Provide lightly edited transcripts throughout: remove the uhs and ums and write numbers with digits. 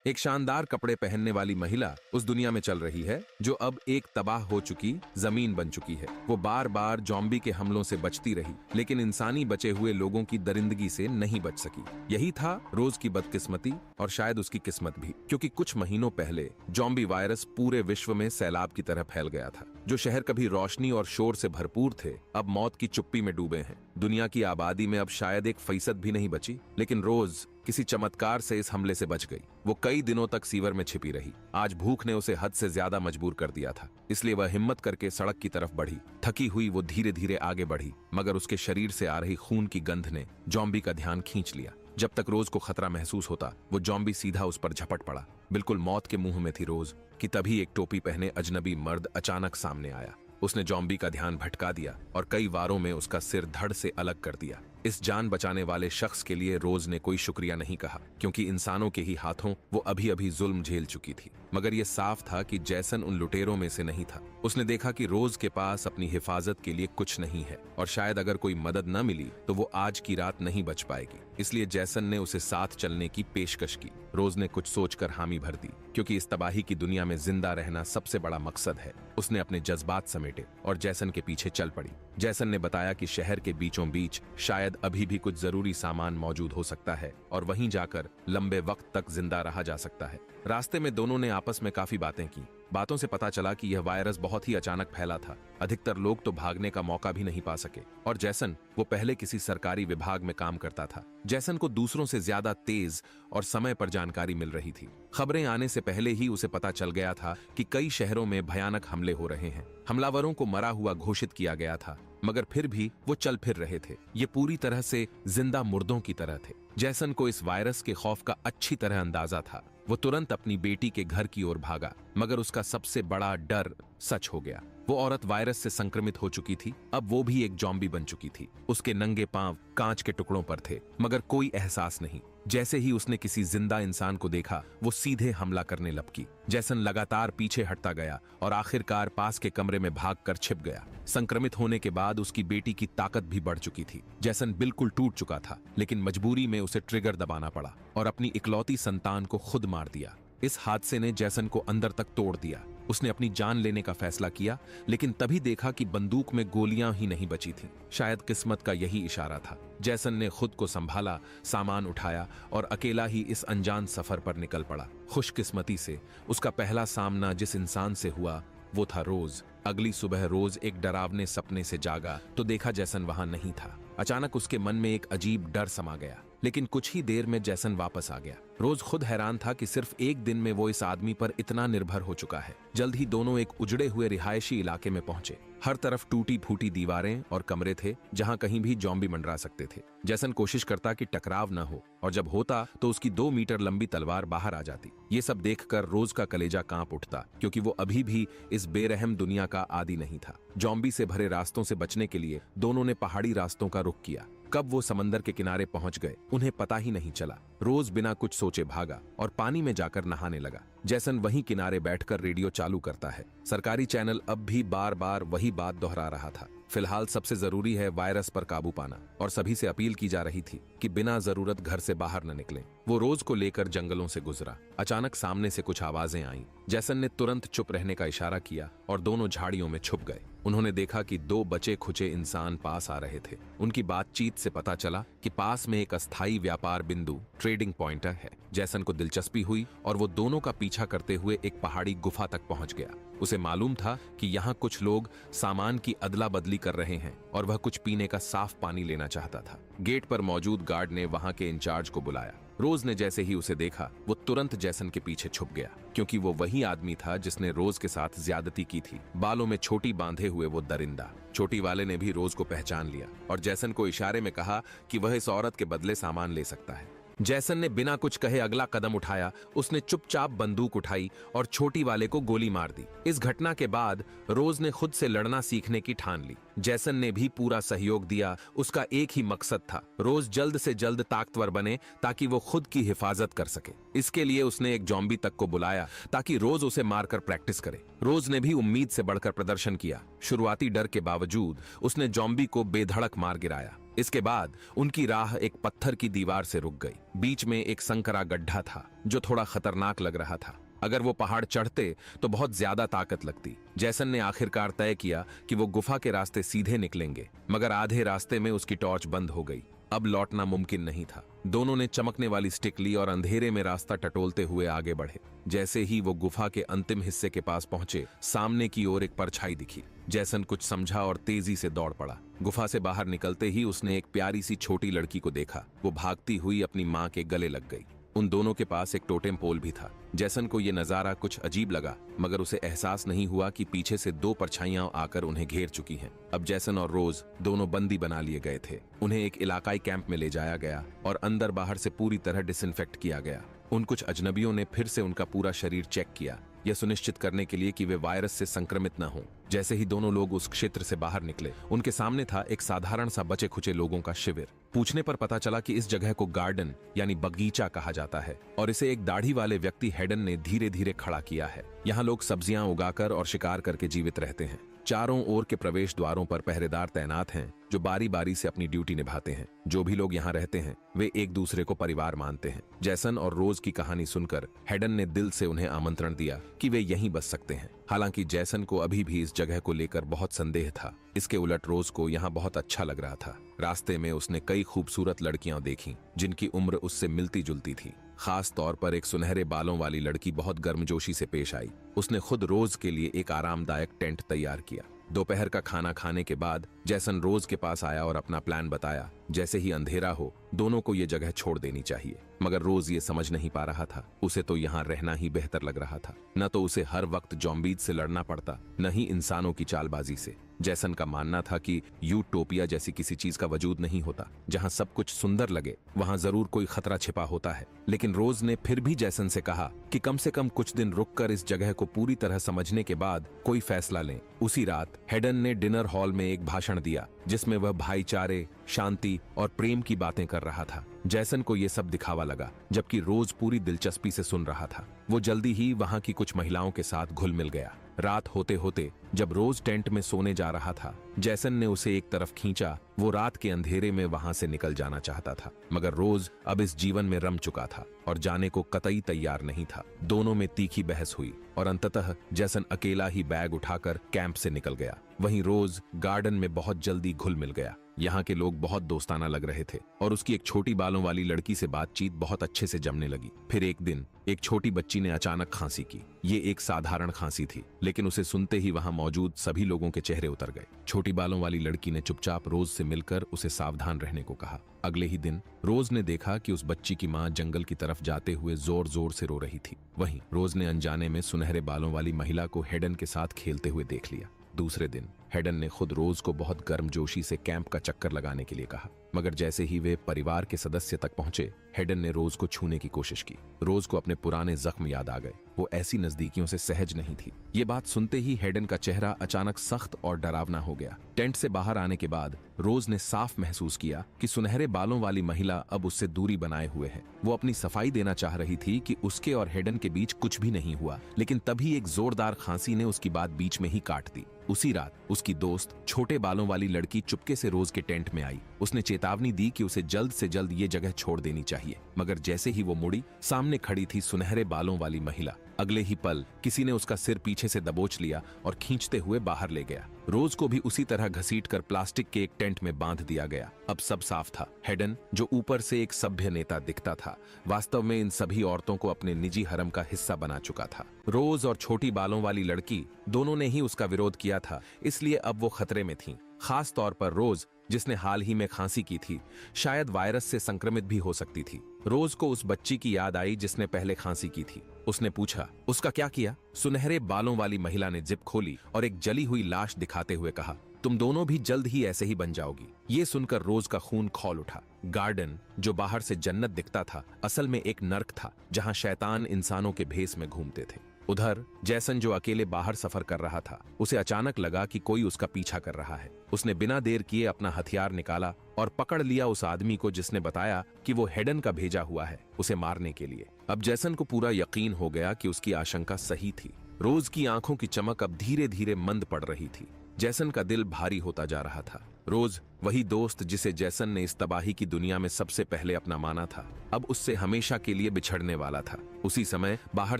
एक शानदार कपड़े पहनने वाली महिला उस दुनिया में चल रही है जो अब एक तबाह हो चुकी जमीन बन चुकी है। वो बार बार ज़ॉम्बी के हमलों से बचती रही, लेकिन इंसानी बचे हुए लोगों की दरिंदगी से नहीं बच सकी। यही था रोज की बदकिस्मती और शायद उसकी किस्मत भी, क्योंकि कुछ महीनों पहले ज़ॉम्बी वायरस पूरे विश्व में सैलाब की तरह फैल गया था। जो शहर कभी रोशनी और शोर से भरपूर थे, अब मौत की चुप्पी में डूबे हैं। दुनिया की आबादी में अब शायद 1% भी नहीं बची, लेकिन रोज किसी चमत्कार से इस हमले से बच गई। वो कई दिनों तक सीवर में छिपी रही। आज भूख ने उसे हद से ज्यादा मजबूर कर दिया था, इसलिए वह हिम्मत करके सड़क की तरफ बढ़ी। थकी हुई वो धीरे धीरे आगे बढ़ी, मगर उसके शरीर से आ रही खून की गंध ने ज़ॉम्बी का ध्यान खींच लिया। जब तक रोज को खतरा महसूस होता, वो ज़ॉम्बी सीधा उस पर झपट पड़ा। बिल्कुल मौत के मुंह में थी रोज कि तभी एक टोपी पहने अजनबी मर्द अचानक सामने आया। उसने ज़ॉम्बी का ध्यान भटका दिया और कई वारों में उसका सिर धड़ से अलग कर दिया। इस जान बचाने वाले शख्स के लिए रोज ने कोई शुक्रिया नहीं कहा, क्योंकि इंसानों के ही हाथों वो अभी अभी जुल्म झेल चुकी थी। मगर ये साफ था कि जैसन उन लुटेरों में से नहीं था। उसने देखा कि रोज के पास अपनी हिफाजत के लिए कुछ नहीं है, और शायद अगर कोई मदद न मिली तो वो आज की रात नहीं बच पाएगी। इसलिए जैसन ने उसे साथ चलने की पेशकश की। रोज ने कुछ सोचकर हामी भर दी, क्योंकि इस तबाही की दुनिया में जिंदा रहना सबसे बड़ा मकसद है। उसने अपने जज्बात समेटे और जैसन के पीछे चल पड़ी। जैसन ने बताया कि शहर के बीचों बीच शायद अभी भी कुछ जरूरी सामान मौजूद हो सकता है और वहीं जाकर लंबे वक्त तक जिंदा रहा जा सकता है। रास्ते में दोनों ने आपस में काफी बातें की। बातों से पता चला कि यह वायरस बहुत ही अचानक फैला था। अधिकतर लोग तो भागने का मौका भी नहीं पा सके, और जैसन वो पहले किसी सरकारी विभाग में काम करता था। जैसन को दूसरों से ज्यादा तेज और समय पर जानकारी मिल रही थी। खबरें आने से पहले ही उसे पता चल गया था कि कई शहरों में भयानक हमले हो रहे हैं। हमलावरों को मरा हुआ घोषित किया गया था, मगर फिर भी वो चल फिर रहे थे। ये पूरी तरह से जिंदा मुर्दों की तरह थे। जैसन को इस वायरस के खौफ का अच्छी तरह अंदाजा था। वो तुरंत अपनी बेटी के घर की ओर भागा, मगर उसका सबसे बड़ा डर सच हो गया। वो औरत वायरस से संक्रमित हो चुकी थी। अब वो भी एक ज़ॉम्बी बन चुकी थी। उसके नंगे पांव कांच के टुकड़ों पर थे, मगर कोई एहसास नहीं। जैसे ही उसने किसी जिंदा इंसान को देखा, वो सीधे हमला करने लपकी। जैसन लगातार पीछे हटता गया और आखिरकार पास के कमरे में भागकर छिप गया। संक्रमित होने के बाद उसकी बेटी की ताकत भी बढ़ चुकी थी। जैसन बिल्कुल टूट चुका था, लेकिन मजबूरी में उसे ट्रिगर दबाना पड़ा और अपनी इकलौती संतान को खुद मार दिया। इस हादसे ने जैसन को अंदर तक तोड़ दिया। उसने अपनी जान लेने का फैसला किया, लेकिन तभी देखा कि बंदूक में गोलियां ही नहीं बची थीं। शायद किस्मत का यही इशारा था। जैसन ने खुद को संभाला, सामान उठाया और अकेला ही इस अनजान सफर पर निकल पड़ा। खुशकिस्मती से उसका पहला सामना जिस इंसान से हुआ वो था रोज। अगली सुबह रोज एक डरावने सपने से जागा तो देखा जैसन वहां नहीं था। अचानक उसके मन में एक अजीब डर समा गया, लेकिन कुछ ही देर में जैसन वापस आ गया। रोज खुद हैरान था कि सिर्फ एक दिन में वो इस आदमी पर इतना निर्भर हो चुका है। जल्द ही दोनों एक उजड़े हुए रिहायशी इलाके में पहुंचे। हर तरफ टूटी फूटी दीवारें और कमरे थे, जहां कहीं भी ज़ॉम्बी मंडरा सकते थे। जैसन कोशिश करता कि टकराव न हो, और जब होता तो उसकी 2 मीटर लंबी तलवार बाहर आ जाती। ये सब देखकर रोज का कलेजा कांप उठता, क्योंकि वो अभी भी इस बेरहम दुनिया का आदी नहीं था। ज़ॉम्बी से भरे रास्तों से बचने के लिए दोनों ने पहाड़ी रास्तों का रुख किया। कब वो समंदर के किनारे पहुंच गए उन्हें पता ही नहीं चला। रोज बिना कुछ सोचे भागा और पानी में जाकर नहाने लगा। जैसन वहीं किनारे बैठकर रेडियो चालू करता है। सरकारी चैनल अब भी बार बार वही बात दोहरा रहा था। फिलहाल सबसे जरूरी है वायरस पर काबू पाना, और सभी से अपील की जा रही थी कि बिना जरूरत घर से बाहर न निकलें। वो रोज को लेकर जंगलों से गुजरा। अचानक सामने से कुछ आवाजें आईं। जैसन ने तुरंत चुप रहने का इशारा किया और दोनों झाड़ियों में छुप गए। उन्होंने देखा कि 2 बचे खुचे इंसान पास आ रहे थे। उनकी बातचीत से पता चला कि पास में एक अस्थायी व्यापार बिंदु ट्रेडिंग पॉइंटर है। जैसन को दिलचस्पी हुई और वो दोनों का पीछा करते हुए एक पहाड़ी गुफा तक पहुंच गया। उसे मालूम था कि यहाँ कुछ लोग सामान की अदला बदली कर रहे हैं और वह कुछ पीने का साफ पानी लेना चाहता था। गेट पर मौजूद गार्ड ने वहां के इंचार्ज को बुलाया। रोज ने जैसे ही उसे देखा, वो तुरंत जैसन के पीछे छुप गया, क्योंकि वो वही आदमी था जिसने रोज के साथ ज्यादती की थी। बालों में छोटी बांधे हुए वो दरिंदा। छोटी वाले ने भी रोज को पहचान लिया और जैसन को इशारे में कहा कि वह इस औरत के बदले सामान ले सकता है। जैसन ने बिना कुछ कहे अगला कदम उठाया। उसने चुपचाप बंदूक उठाई और छोटी वाले को गोली मार दी। इस घटना के बाद रोज ने खुद से लड़ना सीखने की ठान ली। जैसन ने भी पूरा सहयोग दिया। उसका एक ही मकसद था, रोज जल्द से जल्द ताकतवर बने ताकि वो खुद की हिफाजत कर सके। इसके लिए उसने एक ज़ॉम्बी तक को बुलाया ताकि रोज उसे मारकर प्रैक्टिस करे। रोज ने भी उम्मीद से बढ़कर प्रदर्शन किया। शुरुआती डर के बावजूद उसने ज़ॉम्बी को बेधड़क मार गिराया। इसके बाद उनकी राह एक पत्थर की दीवार से रुक गई। बीच में एक संकरा गड्ढा था जो थोड़ा खतरनाक लग रहा था। अगर वो पहाड़ चढ़ते तो बहुत ज्यादा ताकत लगती। जैसन ने आखिरकार तय किया कि वो गुफा के रास्ते सीधे निकलेंगे, मगर आधे रास्ते में उसकी टॉर्च बंद हो गई। अब लौटना मुमकिन नहीं था। दोनों ने चमकने वाली स्टिक ली और अंधेरे में रास्ता टटोलते हुए आगे बढ़े। जैसे ही वो गुफा के अंतिम हिस्से के पास पहुंचे, सामने की ओर एक परछाई दिखी। जैसन कुछ समझा और तेजी से दौड़ पड़ा। गुफा से बाहर निकलते ही उसने एक प्यारी सी छोटी लड़की को देखा। वो भागती हुई अपनी माँ के गले लग गई। उन दोनों के पास एक टोटेम पोल भी था। जैसन को ये नजारा कुछ अजीब लगा, मगर उसे एहसास नहीं हुआ कि पीछे से दो परछाइयां आकर उन्हें घेर चुकी हैं। अब जैसन और रोज दोनों बंदी बना लिए गए थे। उन्हें एक इलाकाई कैंप में ले जाया गया और अंदर बाहर से पूरी तरह डिसइंफेक्ट किया गया। उन कुछ अजनबियों ने फिर से उनका पूरा शरीर चेक किया, यह सुनिश्चित करने के लिए कि वे वायरस से संक्रमित न हों। जैसे ही दोनों लोग उस क्षेत्र से बाहर निकले, उनके सामने था एक साधारण सा बचे खुचे लोगों का शिविर। पूछने पर पता चला कि इस जगह को गार्डन यानी बगीचा कहा जाता है और इसे एक दाढ़ी वाले व्यक्ति हेडन ने धीरे धीरे खड़ा किया है। यहाँ लोग सब्जियां उगाकर और शिकार करके जीवित रहते हैं। चारों ओर के प्रवेश द्वारों पर पहरेदार तैनात हैं जो बारी बारी से अपनी ड्यूटी निभाते हैं। जो भी लोग यहाँ रहते हैं वे एक दूसरे को परिवार मानते हैं। जैसन और रोज की कहानी सुनकर हेडन ने दिल से उन्हें आमंत्रण दिया कि वे यहीं बस सकते हैं। हालांकि जैसन को अभी भी इस जगह को लेकर बहुत संदेह था। इसके उलट रोज को यहाँ बहुत अच्छा लग रहा था। रास्ते में उसने कई खूबसूरत लड़कियां देखी जिनकी उम्र उससे मिलती जुलती थी। खास तौर पर एक सुनहरे बालों वाली लड़की बहुत गर्मजोशी से पेश आई। उसने खुद रोज के लिए एक आरामदायक टेंट तैयार किया। दोपहर का खाना खाने के बाद जैसन रोज के पास आया और अपना प्लान बताया। जैसे ही अंधेरा हो, दोनों को ये जगह छोड़ देनी चाहिए, मगर रोज ये समझ नहीं पा रहा था। उसे तो यहाँ रहना ही बेहतर लग रहा था। न तो उसे हर वक्त ज़ॉम्बीज़ से लड़ना पड़ता, न ही इंसानों की चालबाजी से। जैसन का मानना था कि यूटोपिया जैसी किसी चीज का वजूद नहीं होता। जहाँ सब कुछ सुंदर लगे वहाँ जरूर कोई खतरा छिपा होता है। लेकिन रोज ने फिर भी जैसन से कहा कि कम से कम कुछ दिन रुककर इस जगह को पूरी तरह समझने के बाद कोई फैसला लें। उसी रात हेडन ने डिनर हॉल में एक भाषण दिया जिसमें वह भाईचारे, शांति और प्रेम की बातें कर रहा था। जैसन को यह सब दिखावा लगा, जबकि रोज पूरी दिलचस्पी से सुन रहा था। वो जल्दी ही वहां की कुछ महिलाओं के साथ घुल मिल गया। रात होते होते जब रोज टेंट में सोने जा रहा था, जैसन ने उसे एक तरफ खींचा। वो रात के अंधेरे में वहां से निकल जाना चाहता था, मगर रोज अब इस जीवन में रम चुका था और जाने को कतई तैयार नहीं था। दोनों में तीखी बहस हुई और अंततः जैसन अकेला ही बैग उठाकर कैंप से निकल गया। वहीं रोज गार्डन में बहुत जल्दी घुल मिल गया। यहाँ के लोग बहुत दोस्ताना लग रहे थे और उसकी एक छोटी बालों वाली लड़की से बातचीत बहुत अच्छे से जमने लगी। फिर एक दिन एक छोटी बच्ची ने अचानक खांसी की। ये एक साधारण खांसी थी, लेकिन उसे सुनते ही वहां मौजूद सभी लोगों के चेहरे उतर गए। छोटी बालों वाली लड़की ने चुपचाप रोज से मिलकर उसे सावधान रहने को कहा। अगले ही दिन रोज ने देखा कि उस बच्ची की मां जंगल की तरफ जाते हुए जोर जोर से रो रही थी। वहीं रोज ने अनजाने में सुनहरे बालों वाली महिला को हेडन के साथ खेलते हुए देख लिया। दूसरे दिन हेडन ने खुद रोज को बहुत गर्मजोशी से कैंप का चक्कर लगाने के लिए कहा, मगर जैसे ही वे परिवार के सदस्य तक पहुंचे, हेडन ने रोज को छूने की कोशिश की। रोज को अपने पुराने जख्म याद आ गए। वो ऐसी नजदीकियों से सहज नहीं थी। ये बात सुनते ही हेडन का चेहरा अचानक सख्त और डरावना हो गया। टेंट से बाहर आने के बाद रोज ने साफ महसूस किया कि सुनहरे बालों वाली महिला अब उससे दूरी बनाए हुए है। वो अपनी सफाई देना चाह रही थी कि उसके और हेडन के बीच कुछ भी नहीं हुआ, लेकिन तभी एक जोरदार खांसी ने उसकी बात बीच में ही काट दी। उसी रात उसकी दोस्त छोटे बालों वाली लड़की चुपके से रोज के टेंट में आई। उसने चेतावनी दी कि उसे जल्द से जल्द ये जगह छोड़ देनी चाहिए, मगर जैसे ही वो मुड़ी, सामने खड़ी थी सुनहरे बालों वाली महिला। अगले ही पल किसी ने उसका सिर पीछे से दबोच लिया और खींचते हुए बाहर ले गया। रोज को भी उसी तरह घसीटकर प्लास्टिक के एक टेंट में बांध दिया गया। अब सब साफ था। हेडन, जो ऊपर से एक सभ्य नेता दिखता था, वास्तव में इन सभी औरतों को अपने निजी हरम का हिस्सा बना चुका था। रोज और छोटी बालों वाली लड़की दोनों ने ही उसका विरोध किया था, इसलिए अब वो खतरे में थी। खास तौर पर रोज, जिसने हाल ही में खांसी की थी, शायद वायरस से संक्रमित भी हो सकती थी। रोज को उस बच्ची की याद आई जिसने पहले खांसी की थी। उसने पूछा, उसका क्या किया? सुनहरे बालों वाली महिला ने जिप खोली और एक जली हुई लाश दिखाते हुए कहा, तुम दोनों भी जल्द ही ऐसे ही बन जाओगी। ये सुनकर रोज का खून खौल उठा। गार्डन, जो बाहर से जन्नत दिखता था, असल में एक नर्क था जहां शैतान इंसानों के भेस में घूमते थे। उधर जैसन, जो अकेले बाहर सफर कर रहा था, उसे अचानक लगा कि कोई उसका पीछा कर रहा है। उसने बिना देर किए अपना हथियार निकाला और पकड़ लिया उस आदमी को जिसने बताया कि वो हेडन का भेजा हुआ है उसे मारने के लिए। अब जैसन को पूरा यकीन हो गया कि उसकी आशंका सही थी। रोज की आंखों की चमक अब धीरे धीरे मंद पड़ रही थी। जैसन का दिल भारी होता जा रहा था। रोज वही दोस्त जिसे जैसन ने इस तबाही की दुनिया में सबसे पहले अपना माना था, अब उससे हमेशा के लिए बिछड़ने वाला था। उसी समय बाहर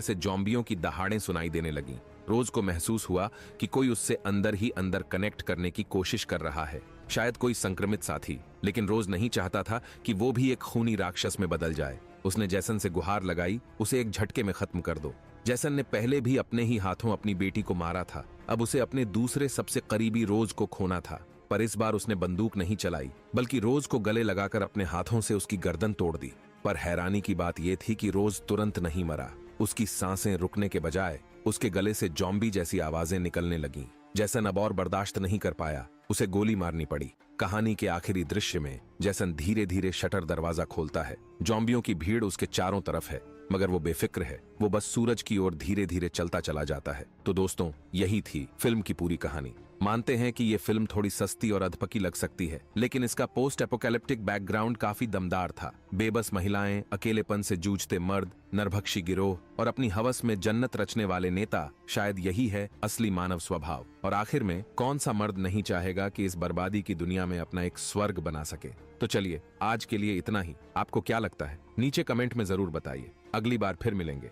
से जॉम्बियों की दहाड़ें सुनाई देने लगीं। रोज को महसूस हुआ कि कोई उससे अंदर ही अंदर कनेक्ट करने की कोशिश कर रहा है, शायद कोई संक्रमित साथी। लेकिन रोज नहीं चाहता था कि वो भी एक खूनी राक्षस में बदल जाए। उसने जैसन से गुहार लगाई, उसे एक झटके में खत्म कर दो। जैसन ने पहले भी अपने ही हाथों अपनी बेटी को मारा था, अब उसे अपने दूसरे सबसे करीबी रोज को खोना था। पर इस बार उसने बंदूक नहीं चलाई, बल्कि रोज को गले लगाकर अपने हाथों से उसकी गर्दन तोड़ दी। पर हैरानी की बात यह थी कि रोज तुरंत नहीं मरा। उसकी सांसें रुकने के बजाय उसके गले से जॉम्बी जैसी आवाजें निकलने लगीं। जैसन अब और बर्दाश्त नहीं कर पाया, उसे गोली मारनी पड़ी। कहानी के आखिरी दृश्य में जैसन धीरे धीरे शटर दरवाजा खोलता है। जॉम्बियों की भीड़ उसके चारों तरफ है, मगर वो बेफिक्र है। वो बस सूरज की ओर धीरे धीरे चलता चला जाता है। तो दोस्तों, यही थी फिल्म की पूरी कहानी। मानते हैं कि ये फिल्म थोड़ी सस्ती और अधपकी लग सकती है, लेकिन इसका पोस्ट एपोकैलिप्टिक बैकग्राउंड काफी दमदार था। बेबस महिलाएं, अकेलेपन से जूझते मर्द, नरभक्षी गिरोह और अपनी हवस में जन्नत रचने वाले नेता, शायद यही है असली मानव स्वभाव। और आखिर में कौन सा मर्द नहीं चाहेगा कि इस बर्बादी की दुनिया में अपना एक स्वर्ग बना सके। तो चलिए, आज के लिए इतना ही। आपको क्या लगता है नीचे कमेंट में जरूर बताइए। अगली बार फिर मिलेंगे।